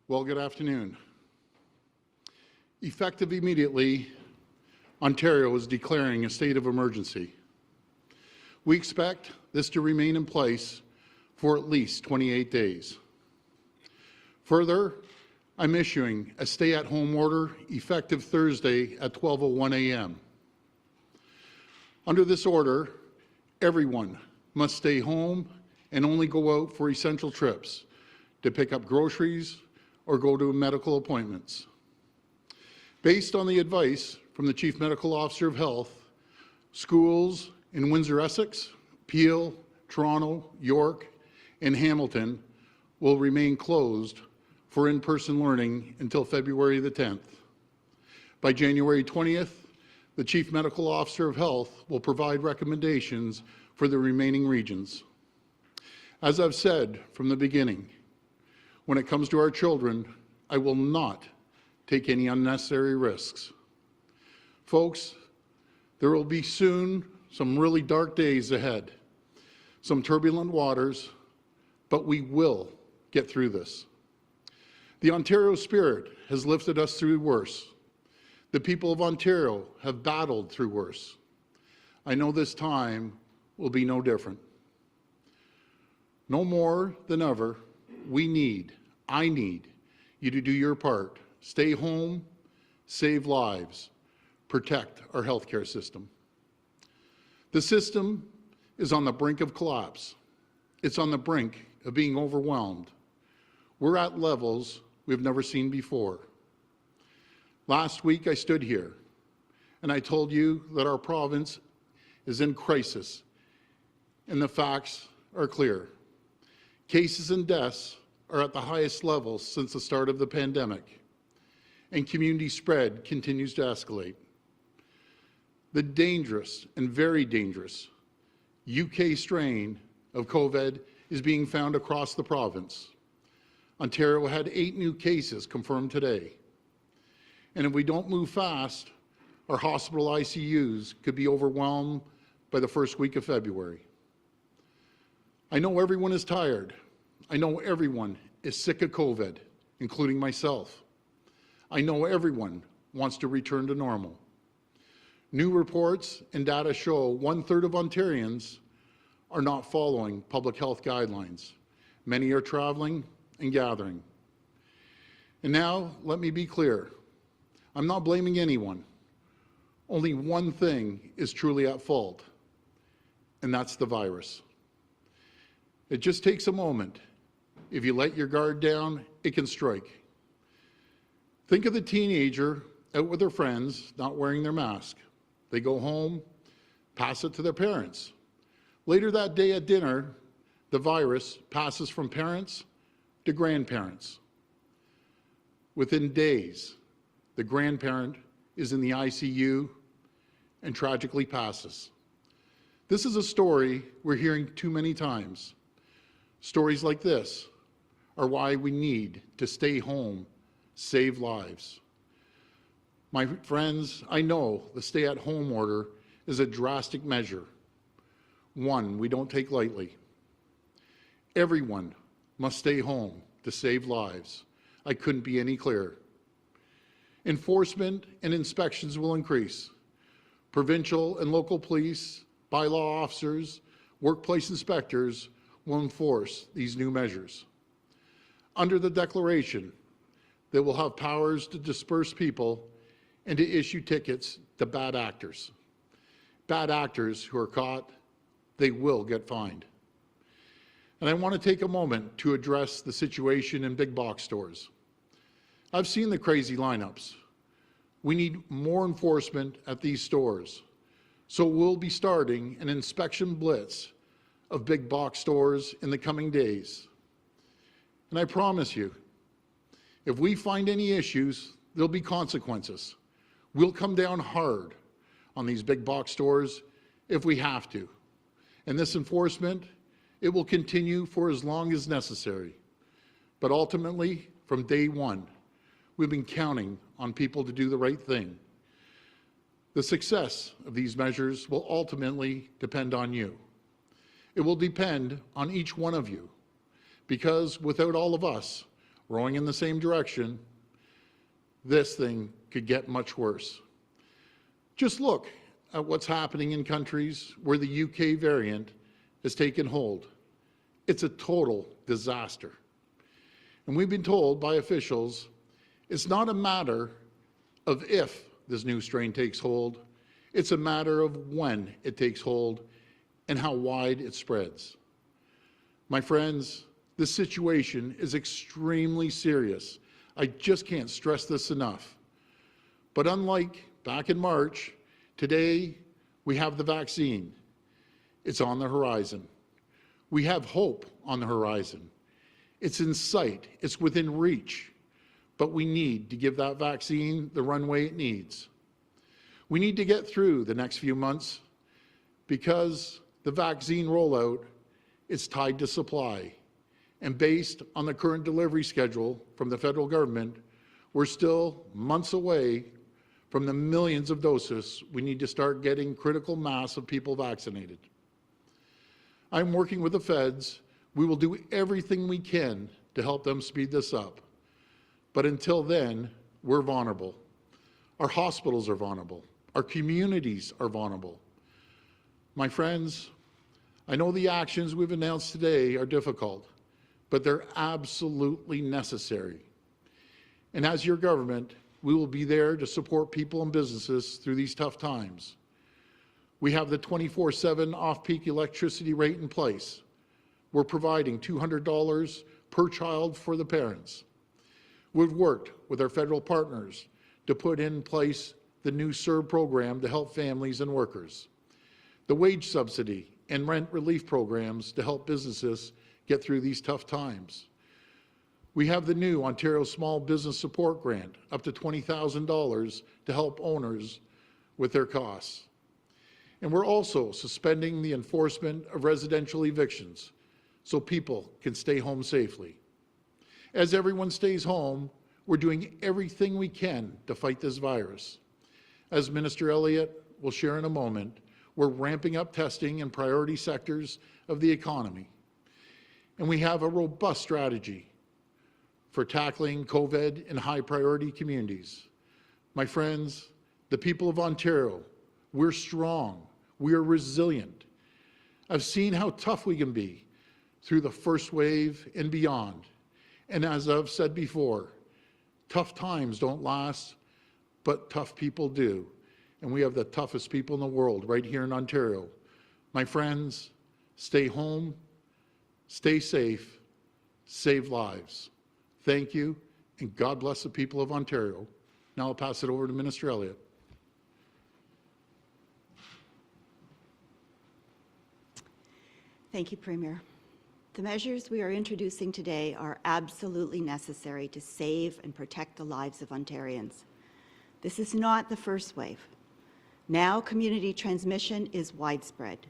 Well, good afternoon. Effective immediately, Ontario is declaring a state of emergency. We expect this to remain in place for at least 28 days. Further, I'm issuing a stay-at-home order effective Thursday at 12:01 a.m. Under this order, everyone must stay home and only go out for essential trips to pick up groceries or go to medical appointments. Based on the advice from the Chief Medical Officer of Health, schools in Windsor-Essex, Peel, Toronto, York, and Hamilton will remain closed for in-person learning until February the 10th. By January 20th, the Chief Medical Officer of Health will provide recommendations for the remaining regions. As I've said from the beginning, when it comes to our children, I will not take any unnecessary risks. Folks, there will be soon some really dark days ahead, some turbulent waters, but we will get through this. The Ontario spirit has lifted us through worse. The people of Ontario have battled through worse. I know this time will be no different. No more than ever, I need you to do your part. Stay home, save lives, protect our healthcare system. The system is on the brink of collapse. It's on the brink of being overwhelmed. We're at levels we've never seen before. Last week I stood here and I told you that our province is in crisis, and the facts are clear. Cases and deaths are at the highest levels since the start of the pandemic, and community spread continues to escalate. The dangerous and very dangerous UK strain of COVID is being found across the province. Ontario had 8 new cases confirmed today. And if we don't move fast, our hospital ICUs could be overwhelmed by the first week of February. I know everyone is tired. I know everyone is sick of COVID, including myself. I know everyone wants to return to normal. New reports and data show 1/3 of Ontarians are not following public health guidelines. Many are traveling and gathering. And now, let me be clear. I'm not blaming anyone. Only one thing is truly at fault, and that's the virus. It just takes a moment. If you let your guard down, it can strike. Think of the teenager out with their friends, not wearing their mask. They go home, pass it to their parents. Later that day at dinner, the virus passes from parents to grandparents. Within days, the grandparent is in the ICU and tragically passes. This is a story we're hearing too many times. Stories like this are why we need to stay home, save lives. My friends, I know the stay-at-home order is a drastic measure, one we don't take lightly. Everyone must stay home to save lives. I couldn't be any clearer. Enforcement and inspections will increase. Provincial and local police, bylaw officers, workplace inspectors will enforce these new measures. Under the declaration, they will have powers to disperse people and to issue tickets to bad actors. Bad actors who are caught, they will get fined. And I want to take a moment to address the situation in big box stores. I've seen the crazy lineups. We need more enforcement at these stores. So we'll be starting an inspection blitz of big box stores in the coming days. And I promise you, if we find any issues, there'll be consequences. We'll come down hard on these big box stores if we have to. And this enforcement, it will continue for as long as necessary. But ultimately, from day one, we've been counting on people to do the right thing. The success of these measures will ultimately depend on you. It will depend on each one of you, because without all of us, rowing in the same direction, this thing could get much worse. Just look at what's happening in countries where the UK variant has taken hold. It's a total disaster. And we've been told by officials it's not a matter of if this new strain takes hold, it's a matter of when it takes hold and how wide it spreads. My friends, this situation is extremely serious. I just can't stress this enough. But unlike back in March, today we have the vaccine. It's on the horizon. We have hope on the horizon. It's in sight, it's within reach, but we need to give that vaccine the runway it needs. We need to get through the next few months because the vaccine rollout is tied to supply. And based on the current delivery schedule from the federal government, we're still months away from the millions of doses we need to start getting critical mass of people vaccinated. I'm working with the feds. We will do everything we can to help them speed this up. But until then, we're vulnerable. Our hospitals are vulnerable. Our communities are vulnerable. My friends, I know the actions we've announced today are difficult, but they're absolutely necessary. And as your government, we will be there to support people and businesses through these tough times. We have the 24/7 off-peak electricity rate in place. We're providing $200 per child for the parents. We've worked with our federal partners to put in place the new CERB program to help families and workers, the wage subsidy and rent relief programs to help businesses get through these tough times. We have the new Ontario Small Business Support Grant, up to $20,000 to help owners with their costs. And we're also suspending the enforcement of residential evictions so people can stay home safely. As everyone stays home, we're doing everything we can to fight this virus. As Minister Elliott will share in a moment, we're ramping up testing in priority sectors of the economy. And we have a robust strategy for tackling COVID in high priority communities. My friends, the people of Ontario, we're strong, we are resilient. I've seen how tough we can be through the first wave and beyond. And as I've said before, tough times don't last, but tough people do. And we have the toughest people in the world right here in Ontario. My friends, stay home, stay safe, save lives. Thank you, and God bless the people of Ontario. Now I'll pass it over to Minister Elliott. Thank you, Premier. The measures we are introducing today are absolutely necessary to save and protect the lives of Ontarians. This is not the first wave. Now community transmission is widespread.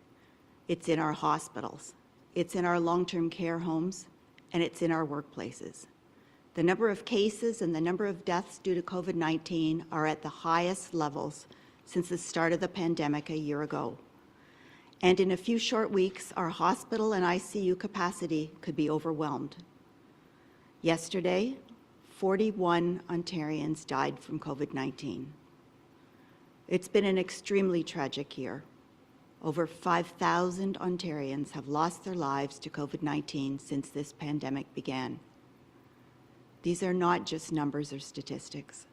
It's in our hospitals, it's in our long-term care homes, and it's in our workplaces. The number of cases and the number of deaths due to COVID-19 are at the highest levels since the start of the pandemic a year ago. And in a few short weeks, our hospital and ICU capacity could be overwhelmed. Yesterday, 41 Ontarians died from COVID-19. It's been an extremely tragic year. Over 5,000 Ontarians have lost their lives to COVID-19 since this pandemic began. These are not just numbers or statistics.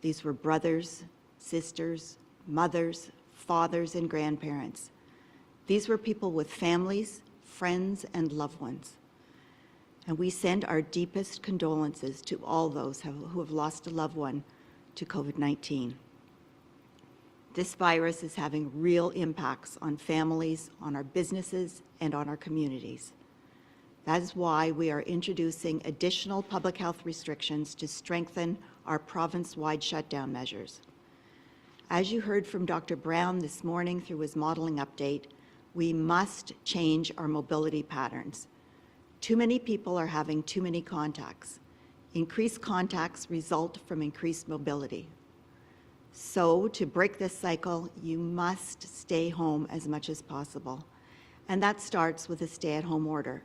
These were brothers, sisters, mothers, fathers, and grandparents. These were people with families, friends, and loved ones. And we send our deepest condolences to all those who have lost a loved one to COVID-19. This virus is having real impacts on families, on our businesses, and on our communities. That is why we are introducing additional public health restrictions to strengthen our province-wide shutdown measures. As you heard from Dr. Brown this morning through his modeling update, we must change our mobility patterns. Too many people are having too many contacts. Increased contacts result from increased mobility. So to break this cycle, you must stay home as much as possible. And that starts with a stay-at-home order.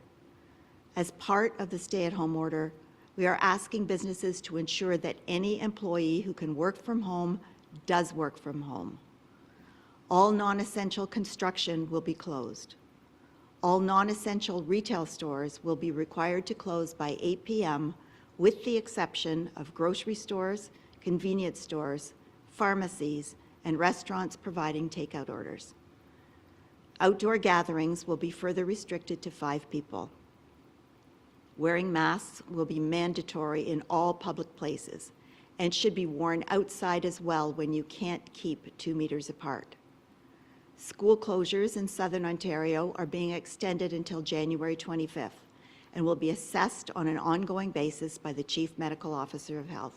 As part of the stay-at-home order, We are asking businesses to ensure that any employee who can work from home does work from home. All non-essential construction will be closed. All non-essential retail stores will be required to close by 8 p.m. with the exception of grocery stores, convenience stores, pharmacies, and restaurants providing takeout orders. Outdoor gatherings will be further restricted to 5 people. Wearing masks will be mandatory in all public places and should be worn outside as well when you can't keep 2 meters apart. School closures in Southern Ontario are being extended until January 25th and will be assessed on an ongoing basis by the Chief Medical Officer of Health.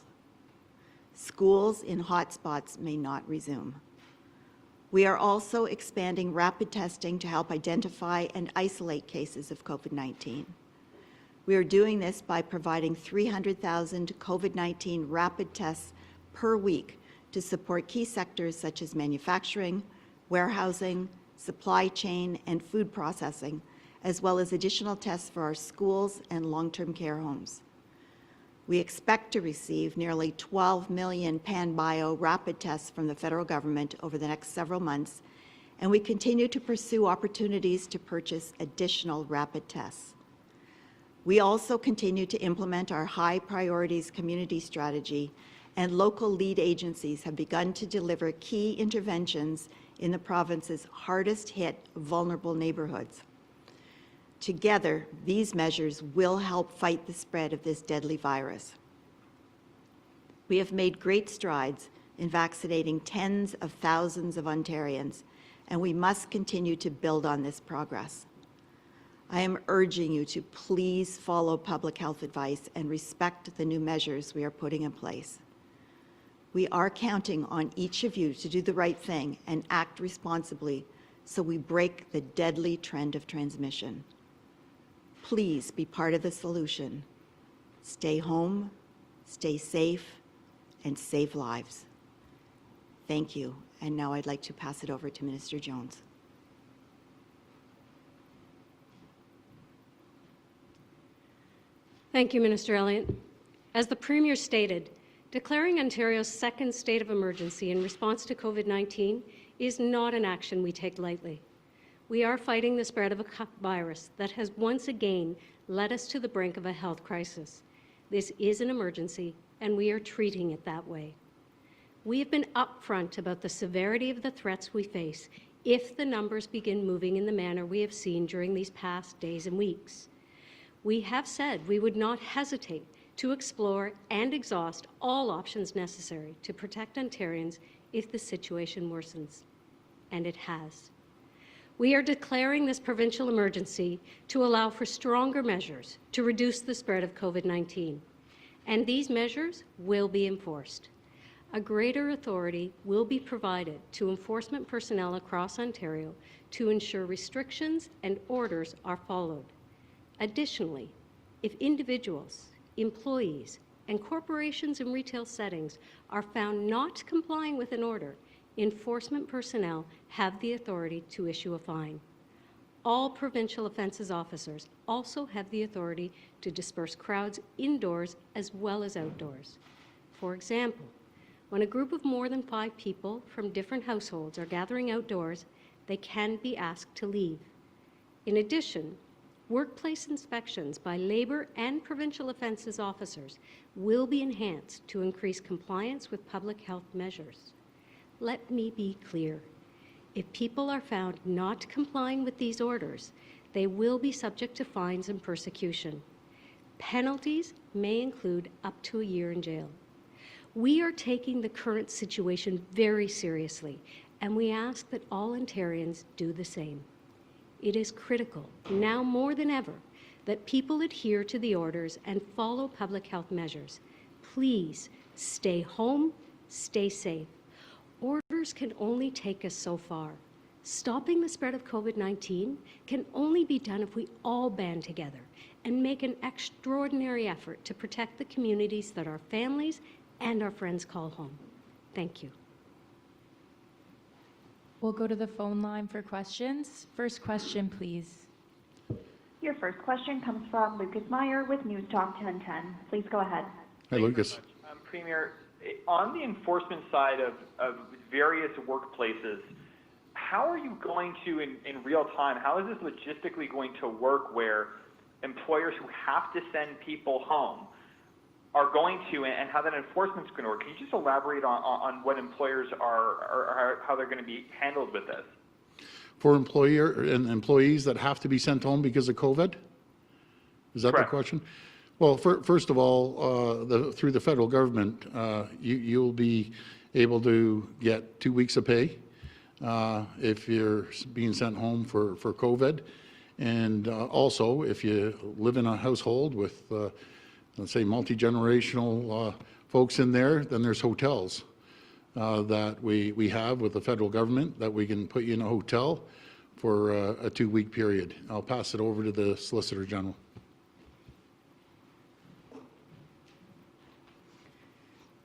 Schools in hotspots may not resume. We are also expanding rapid testing to help identify and isolate cases of COVID-19. We are doing this by providing 300,000 COVID-19 rapid tests per week to support key sectors such as manufacturing, warehousing, supply chain, and food processing, as well as additional tests for our schools and long-term care homes. We expect to receive nearly 12 million PanBio rapid tests from the federal government over the next several months, and we continue to pursue opportunities to purchase additional rapid tests. We also continue to implement our high priorities community strategy, and local lead agencies have begun to deliver key interventions in the province's hardest hit vulnerable neighborhoods. Together, these measures will help fight the spread of this deadly virus. We have made great strides in vaccinating tens of thousands of Ontarians, and we must continue to build on this progress. I am urging you to please follow public health advice and respect the new measures we are putting in place. We are counting on each of you to do the right thing and act responsibly so we break the deadly trend of transmission. Please be part of the solution. Stay home, stay safe, and save lives. Thank you. And now I'd like to pass it over to Minister Jones. Thank you, Minister Elliott. As the Premier stated, declaring Ontario's second state of emergency in response to COVID-19 is not an action we take lightly. We are fighting the spread of a virus that has once again led us to the brink of a health crisis. This is an emergency, and we are treating it that way. We have been upfront about the severity of the threats we face if the numbers begin moving in the manner we have seen during these past days and weeks. We have said we would not hesitate to explore and exhaust all options necessary to protect Ontarians if the situation worsens, and it has. We are declaring this provincial emergency to allow for stronger measures to reduce the spread of COVID-19, and these measures will be enforced. A greater authority will be provided to enforcement personnel across Ontario to ensure restrictions and orders are followed. Additionally, if individuals, employees, and corporations in retail settings are found not complying with an order, enforcement personnel have the authority to issue a fine. All provincial offences officers also have the authority to disperse crowds indoors as well as outdoors. For example, when a group of more than 5 people from different households are gathering outdoors, they can be asked to leave. In addition, workplace inspections by Labour and provincial offences officers will be enhanced to increase compliance with public health measures. Let me be clear. If people are found not complying with these orders, they will be subject to fines and persecution. Penalties may include up to a year in jail. We are taking the current situation very seriously, and we ask that all Ontarians do the same. It is critical, now more than ever, that people adhere to the orders and follow public health measures. Please stay home, stay safe. Orders can only take us so far. Stopping the spread of COVID-19 can only be done if we all band together and make an extraordinary effort to protect the communities that our families and our friends call home. Thank you. We'll go to the phone line for questions. First question, please. Your first question comes from Lucas Meyer with News Talk 1010. Please go ahead. Hi, Lucas. Premier, on the enforcement side of various workplaces, how are you going to, in real time, how is this logistically going to work where employers who have to send people home are going to, and how that enforcement's going to work? Can you just elaborate on what employers are how they're going to be handled with this? For employees that have to be sent home because of COVID? Is that Correct. the question? Well, first of all, through the federal government, you'll be able to get 2 weeks of pay if you're being sent home for COVID. And also, if you live in a household with, let's say, multi-generational folks in there, then there's hotels that we have with the federal government that we can put you in a hotel for a 2-week period. I'll pass it over to the Solicitor General.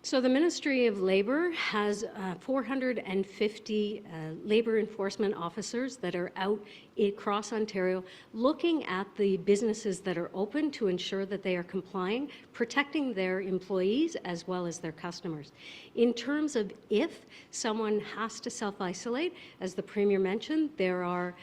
So the Ministry of Labour has 450 labour enforcement officers that are out across Ontario looking at the businesses that are open to ensure that they are complying, protecting their employees as well as their customers. In terms of if someone has to self-isolate, as the Premier mentioned, there are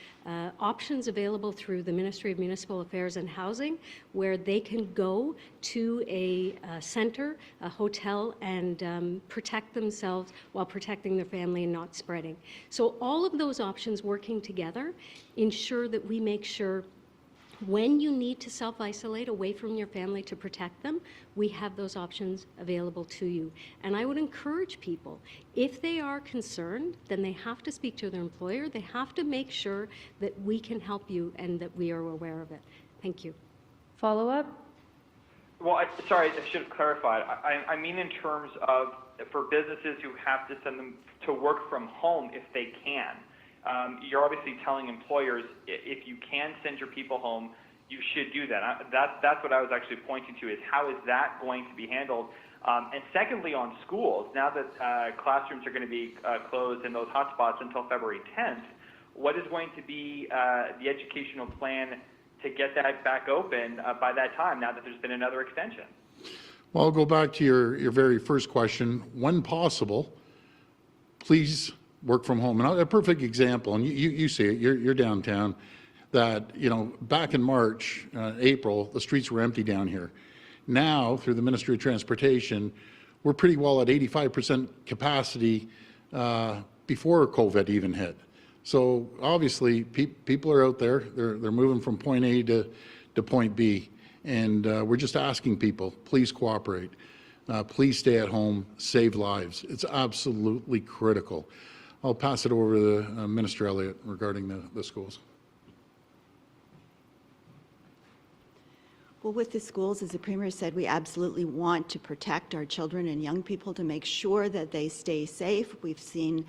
options available through the Ministry of Municipal Affairs and Housing where they can go to a centre, a hotel, and protect themselves while protecting their family and not spreading. So all of those options working together ensure that we make sure when you need to self-isolate away from your family to protect them, we have those options available to you. And I would encourage people, if they are concerned, then they have to speak to their employer. They have to make sure that we can help you and that we are aware of it. Thank you. Follow-up? Well, sorry, I should have clarified. I mean in terms of for businesses who have to send them to work from home if they can. You're obviously telling employers if you can send your people home, you should do that. That's what I was actually pointing to, is how is that going to be handled? And secondly, on schools, now that classrooms are going to be closed in those hotspots until February 10th, what is going to be the educational plan to get that back open by that time, now that there's been another extension? Well, I'll go back to your very first question. When possible, please work from home. And a perfect example, and you see it, you're downtown, that, back in March, April, the streets were empty down here. Now, through the Ministry of Transportation, we're pretty well at 85% capacity before COVID even hit. So obviously, people are out there, they're moving from point A to point B. And we're just asking people, please cooperate. Please stay at home, save lives. It's absolutely critical. I'll pass it over to Minister Elliott regarding the schools. Well, with the schools, as the Premier said, we absolutely want to protect our children and young people to make sure that they stay safe. We've seen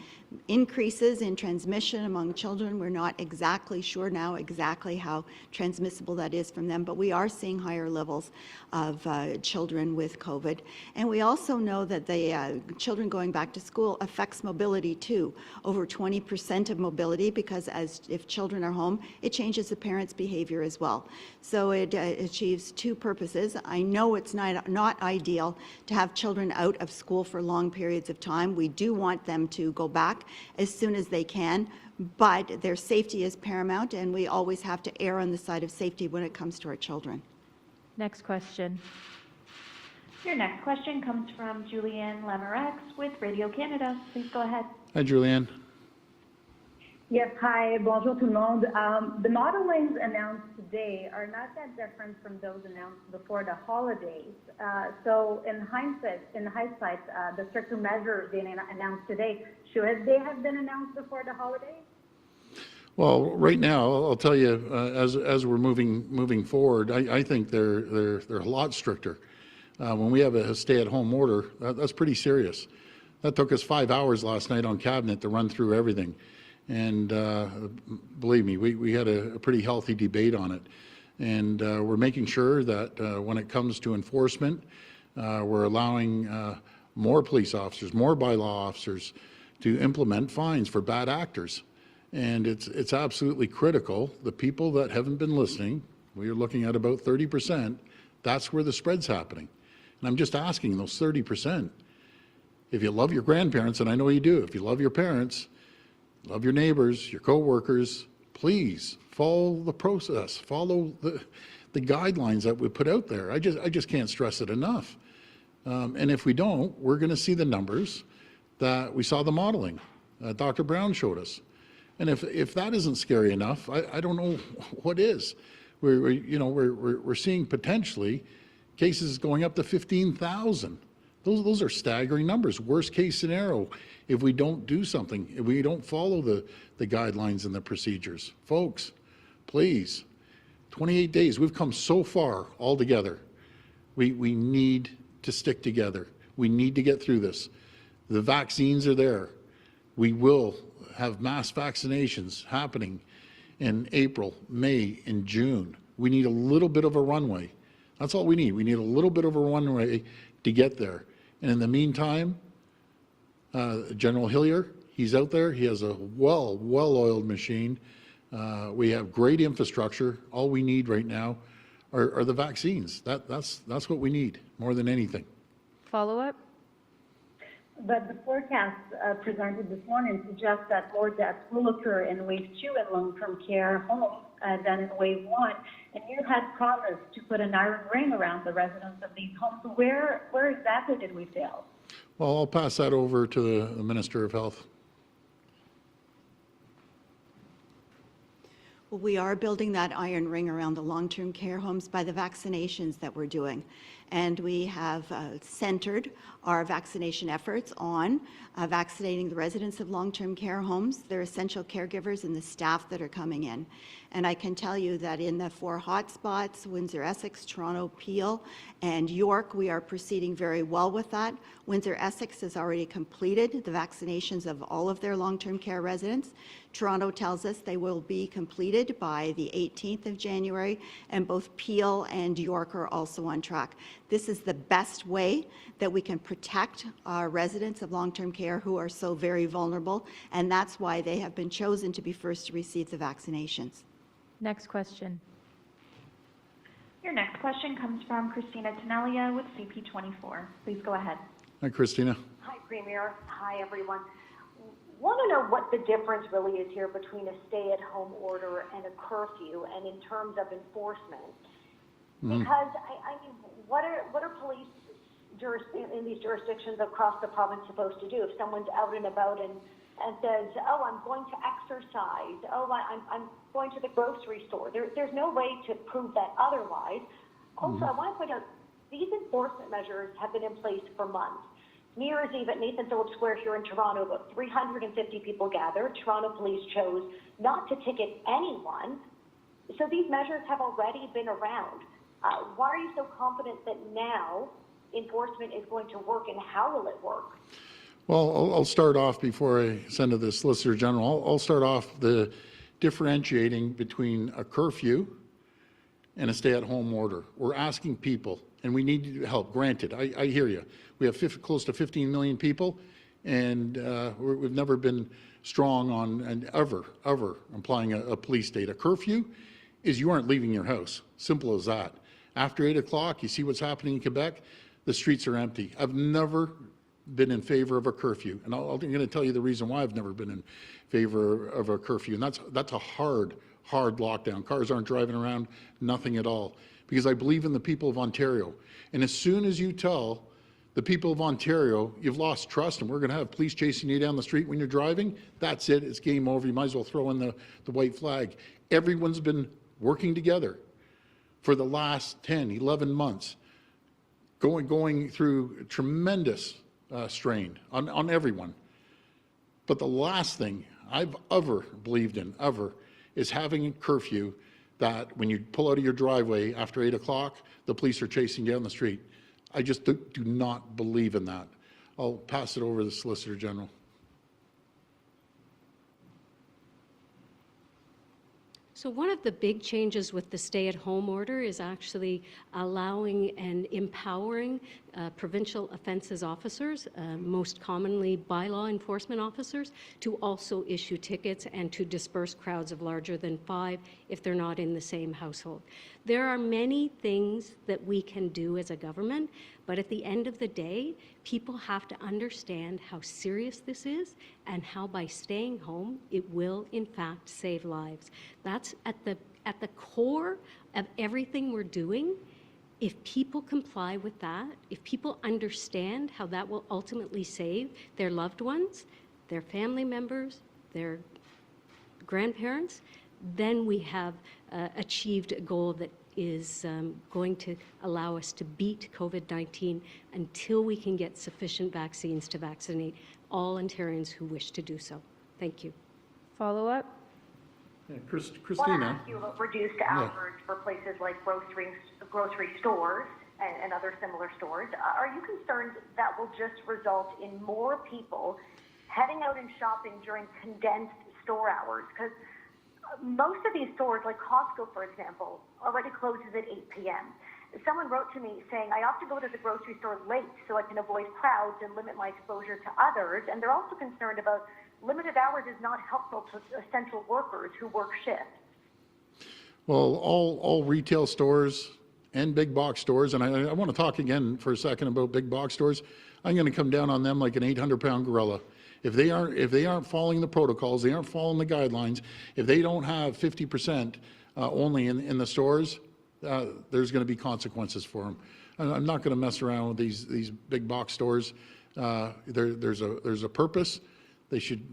increases in transmission among children. We're not exactly sure now exactly how transmissible that is from them, but we are seeing higher levels of children with COVID. And we also know that the children going back to school affects mobility too. Over 20% of mobility, because if children are home, it changes the parents' behavior as well. So it achieves two purposes. I know it's not ideal to have children out of school for long periods of time. We do want them to go back as soon as they can, but their safety is paramount, and we always have to err on the side of safety when it comes to our children. Next question. Your next question comes from Julianne Lamorex with Radio Canada. Please go ahead. Hi, Julianne. Yes, hi, bonjour tout le monde. The modelings announced today are not that different from those announced before the holidays. So in hindsight, the stricter measures being announced today, should they have been announced before the holidays? Well, right now, I'll tell you, as we're moving forward, I think they're a lot stricter. When we have a stay-at-home order, that's pretty serious. That took us 5 hours last night on cabinet to run through everything. And believe me, we had a pretty healthy debate on it. And we're making sure that when it comes to enforcement, we're allowing more police officers, more bylaw officers to implement fines for bad actors. And it's absolutely critical. The people that haven't been listening, we're looking at about 30%. That's where the spread's happening. And I'm just asking those 30%. If you love your grandparents, and I know you do, if you love your parents, love your neighbors, your co-workers, please follow the process, follow the guidelines that we put out there. I just can't stress it enough. And if we don't, we're going to see the numbers that we saw the modeling Dr. Brown showed us. And if that isn't scary enough, I don't know what is. We're seeing potentially cases going up to 15,000. Those are staggering numbers. Worst case scenario, if we don't do something, if we don't follow the guidelines and the procedures. Folks, please, 28 days, we've come so far all together. We need to stick together. We need to get through this. The vaccines are there. We will have mass vaccinations happening in April, May, and June. We need a little bit of a runway. That's all we need. We need a little bit of a runway to get there. And in the meantime, General Hillier, he's out there. He has a well-oiled machine. We have great infrastructure. All we need right now are the vaccines. That's what we need more than anything. Follow-up? But the forecast presented this morning suggests that more deaths will occur in wave 2 in long-term care homes than in wave 1. And you had promised to put an iron ring around the residents of these homes. So where exactly did we fail? Well, I'll pass that over to the Minister of Health. Well, we are building that iron ring around the long-term care homes by the vaccinations that we're doing. And we have centered our vaccination efforts on vaccinating the residents of long-term care homes, their essential caregivers, and the staff that are coming in. And I can tell you that in the 4 hotspots, Windsor-Essex, Toronto, Peel, and York, we are proceeding very well with that. Windsor-Essex has already completed the vaccinations of all of their long-term care residents. Toronto tells us they will be completed by the 18th of January, and both Peel and York are also on track. This is the best way that we can protect our residents of long-term care who are so very vulnerable, and that's why they have been chosen to be first to receive the vaccinations. Next question. Your next question comes from Christine Elliott with CP24. Please go ahead. Hi, Christina. Hi, Premier. Hi, everyone. Want to know what the difference really is here between a stay-at-home order and a curfew, and in terms of enforcement. Because I mean, what are police in these jurisdictions across the province supposed to do if someone's out and about and says, "Oh, I'm going to exercise. Oh, I'm going to the grocery store." There's no way to prove that otherwise. Also, I want to point out these enforcement measures have been in place for months. New Year's Eve at Nathan Phillips Square here in Toronto, about 350 people gathered. Toronto police chose not to ticket anyone. So these measures have already been around. Why are you so confident that now enforcement is going to work, and how will it work? Well, I'll start off before I send to the Solicitor General. I'll start off the differentiating between a curfew and a stay-at-home order. We're asking people, and we need help. Granted, I hear you. We have close to 15 million people, and we've never been strong on, and ever applying a police state. A curfew is you aren't leaving your house. Simple as that. After 8 o'clock, you see what's happening in Quebec, the streets are empty. I've never been in favor of a curfew, and I'm going to tell you the reason why I've never been in favor of a curfew, and that's a hard lockdown. Cars aren't driving around, nothing at all, because I believe in the people of Ontario. And as soon as you tell the people of Ontario you've lost trust and we're going to have police chasing you down the street when you're driving, that's it, it's game over. You might as well throw in the white flag. Everyone's been working together for the last 10, 11 months, going through tremendous strain on everyone. But the last thing I've ever believed in, is having a curfew that when you pull out of your driveway after 8 o'clock, the police are chasing you down the street. I just do not believe in that. I'll pass it over to the Solicitor General. So one of the big changes with the stay-at-home order is actually allowing and empowering provincial offences officers, most commonly bylaw enforcement officers, to also issue tickets and to disperse crowds of larger than 5 if they're not in the same household. There are many things that we can do as a government, but at the end of the day, people have to understand how serious this is and how by staying home, it will in fact save lives. That's at the core of everything we're doing. If people comply with that, if people understand how that will ultimately save their loved ones, their family members, their grandparents, then we have achieved a goal that is going to allow us to beat COVID-19 until we can get sufficient vaccines to vaccinate all Ontarians who wish to do so. Thank you. Follow-up? Yeah, I want to Christina. ask you about reduced hours for places like grocery stores and other similar stores. Are you concerned that will just result in more people heading out and shopping during condensed store hours? Because most of these stores, like Costco, for example, already closes at 8 p.m. Someone wrote to me saying, I often go to the grocery store late so I can avoid crowds and limit my exposure to others. And they're also concerned about limited hours is not helpful to essential workers who work shifts. Well, all retail stores and big box stores, and I want to talk again for a second about big box stores. I'm going to come down on them like an 800-pound gorilla. If they aren't following the protocols, they aren't following the guidelines, if they don't have 50% only in the stores, there's going to be consequences for them. I'm not going to mess around with these big box stores. There's a purpose.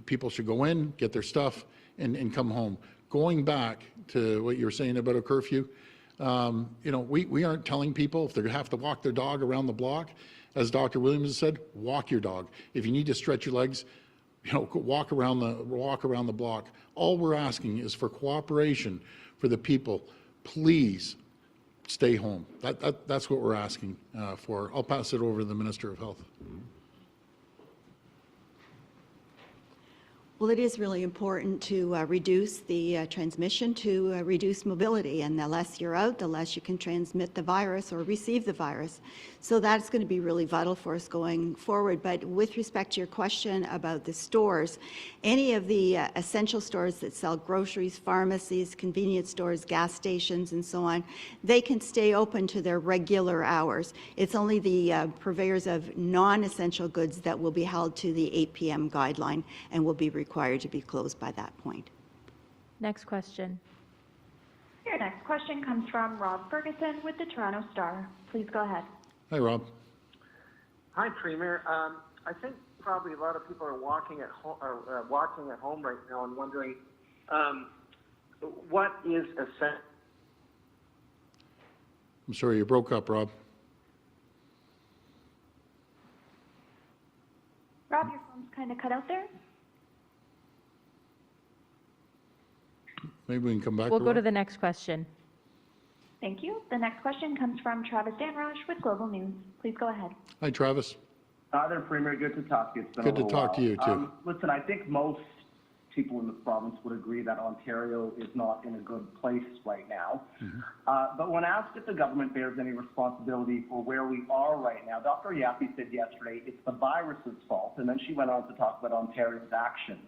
People should go in, get their stuff, and come home. Going back to what you were saying about a curfew, we aren't telling people if they have to walk their dog around the block. As Dr. Williams said, walk your dog. If you need to stretch your legs, walk around the block. All we're asking is for cooperation for the people. Please stay home. That's what we're asking for. I'll pass it over to the Minister of Health. Well, it is really important to reduce the transmission, to reduce mobility, and the less you're out, the less you can transmit the virus or receive the virus. So that's going to be really vital for us going forward. But with respect to your question about the stores, any of the essential stores that sell groceries, pharmacies, convenience stores, gas stations, and so on, they can stay open to their regular hours. It's only the purveyors of non-essential goods that will be held to the 8 p.m. guideline and will be required to be closed by that point. Next question. Your next question comes from Rob Ferguson with the Toronto Star. Please go ahead. Hi, Rob. Hi, Premier. I think probably a lot of people are watching at home right now and wondering what is essential. I'm sorry, you broke up, Rob. Rob, your phone's kind of cut out there. Maybe we can come back. We'll to go Rob. to the next question. Thank you. The next question comes from Travis Danrosh with Global News. Please go ahead. Hi, Travis. Hi there, Premier. Good to talk to you. It's been Good a to little talk to while. you, too. Listen, I think most people in the province would agree that Ontario is not in a good place right now. But when asked if the government bears any responsibility for where we are right now, Dr. Yaffe said yesterday it's the virus's fault, and then she went on to talk about Ontario's actions.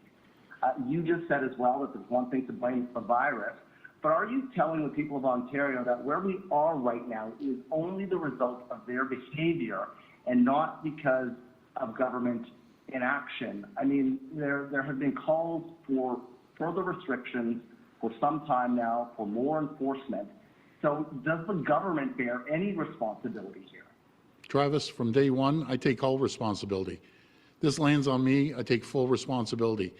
You just said as well that there's one thing to blame, it's the virus. But are you telling the people of Ontario that where we are right now is only the result of their behavior and not because of government inaction? I mean, there have been calls for further restrictions for some time now, for more enforcement. So does the government bear any responsibility here? Travis, from day one, I take all responsibility. This lands on me, I take full responsibility.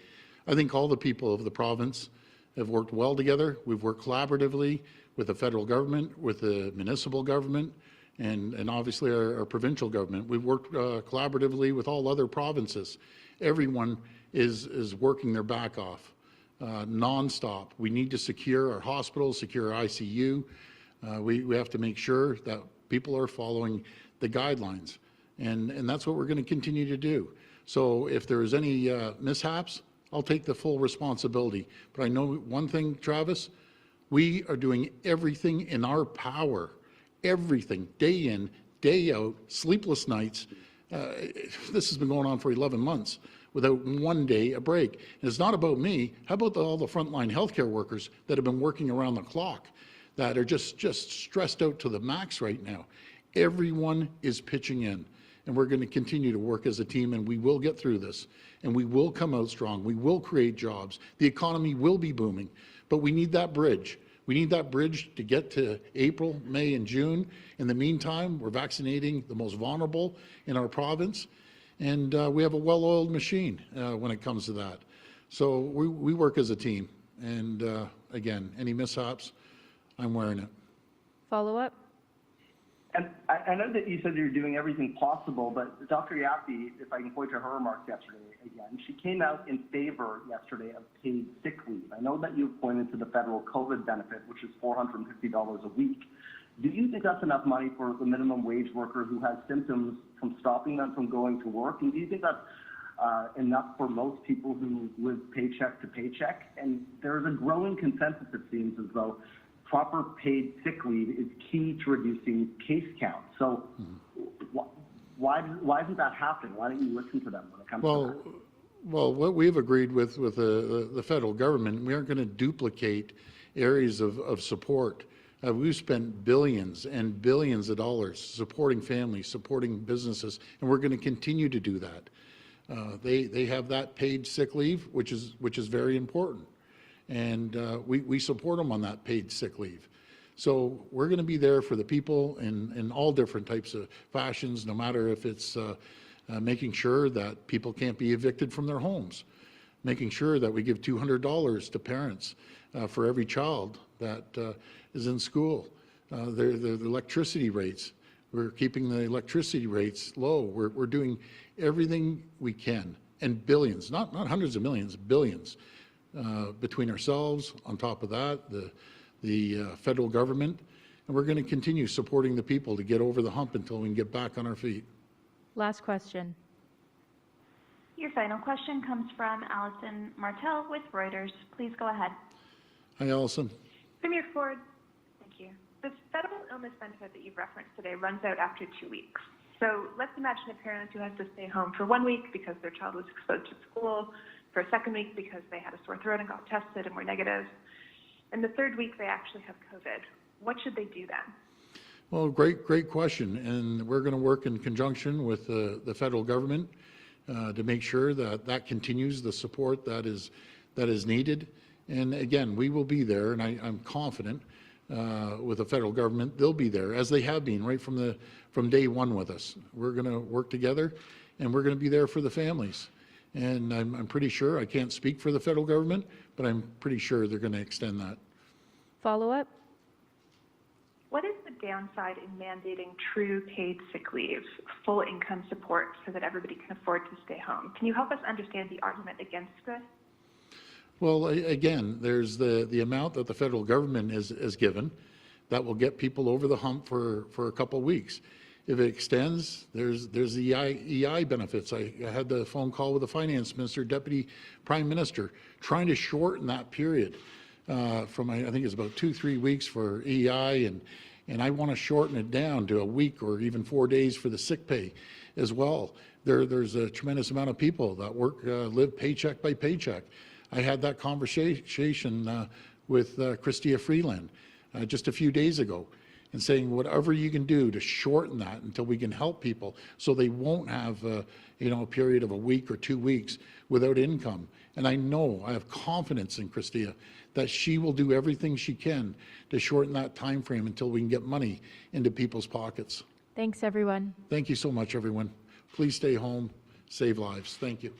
I think all the people of the province have worked well together. We've worked collaboratively with the federal government, with the municipal government, and obviously our provincial government. We've worked collaboratively with all other provinces. Everyone is working their back off nonstop. We need to secure our hospitals, secure our ICU. We have to make sure that people are following the guidelines, and that's what we're going to continue to do. So if there's any mishaps, I'll take the full responsibility. But I know one thing, Travis, we are doing everything in our power, everything, day in, day out, sleepless nights. This has been going on for 11 months without one day a break. And it's not about me. How about all the frontline healthcare workers that have been working around the clock that are just stressed out to the max right now? Everyone is pitching in, and we're going to continue to work as a team, and we will get through this, and we will come out strong. We will create jobs. The economy will be booming, but we need that bridge. We need that bridge to get to April, May, and June. In the meantime, we're vaccinating the most vulnerable in our province, and we have a well-oiled machine when it comes to that. So we work as a team, and again, any mishaps, I'm wearing it. Follow up? And I know that you said you're doing everything possible, but Dr. Yaffe, if I can point to her remarks yesterday again, she came out in favor yesterday of paid sick leave. I know that you pointed to the federal COVID benefit, which is $450 a week. Do you think that's enough money for the minimum wage worker who has symptoms from stopping them from going to work? And do you think that's enough for most people who live paycheck to paycheck? And there's a growing consensus, it seems, as though proper paid sick leave is key to reducing case count. So why isn't that happening? Why don't you listen to them when it comes to that? Well, what we've agreed with the federal government, we aren't going to duplicate areas of support. We've spent billions and billions of dollars supporting families, supporting businesses, and we're going to continue to do that. They have that paid sick leave, which is very important. And we support them on that paid sick leave. So we're going to be there for the people in all different types of fashions, no matter if it's making sure that people can't be evicted from their homes, making sure that we give $200 to parents for every child that is in school. The electricity rates, we're keeping the electricity rates low. We're doing everything we can, and billions, not hundreds of millions, billions. Between ourselves, on top of that, the federal government, and we're going to continue supporting the people to get over the hump until we can get back on our feet. Last question. Your final question comes from Alison Martel with Reuters. Please go ahead. Hi, Alison. Premier Ford, thank you. The federal illness benefit that you've referenced today runs out after 2 weeks. So let's imagine a parent who has to stay home for 1 week because their child was exposed to school, for a second week because they had a sore throat and got tested and were negative, and the third week they actually have COVID. What should they do then? Well, great question, and we're going to work in conjunction with the federal government to make sure that continues the support that is needed. And again, we will be there, and I'm confident with the federal government, they'll be there, as they have been right from day one with us. We're going to work together, and we're going to be there for the families. And I'm pretty sure, I can't speak for the federal government, but I'm pretty sure they're going to extend that. Follow up? What is the downside in mandating true paid sick leave, full income support so that everybody can afford to stay home? Can you help us understand the argument against this? Well, again, there's the amount that the federal government is given that will get people over the hump for a couple of weeks. If it extends, there's the EI benefits. I had the phone call with the finance minister, deputy prime minister, trying to shorten that period from, I think it's about 2-3 weeks for EI, and I want to shorten it down to a week or even 4 days for the sick pay as well. There's a tremendous amount of people that live paycheck by paycheck. I had that conversation with Chrystia Freeland just a few days ago, and saying whatever you can do to shorten that until we can help people so they won't have a period of a week or 2 weeks without income. And I have confidence in Chrystia that she will do everything she can to shorten that time frame until we can get money into people's pockets. Thanks, everyone. Thank you so much, everyone. Please stay home, save lives. Thank you.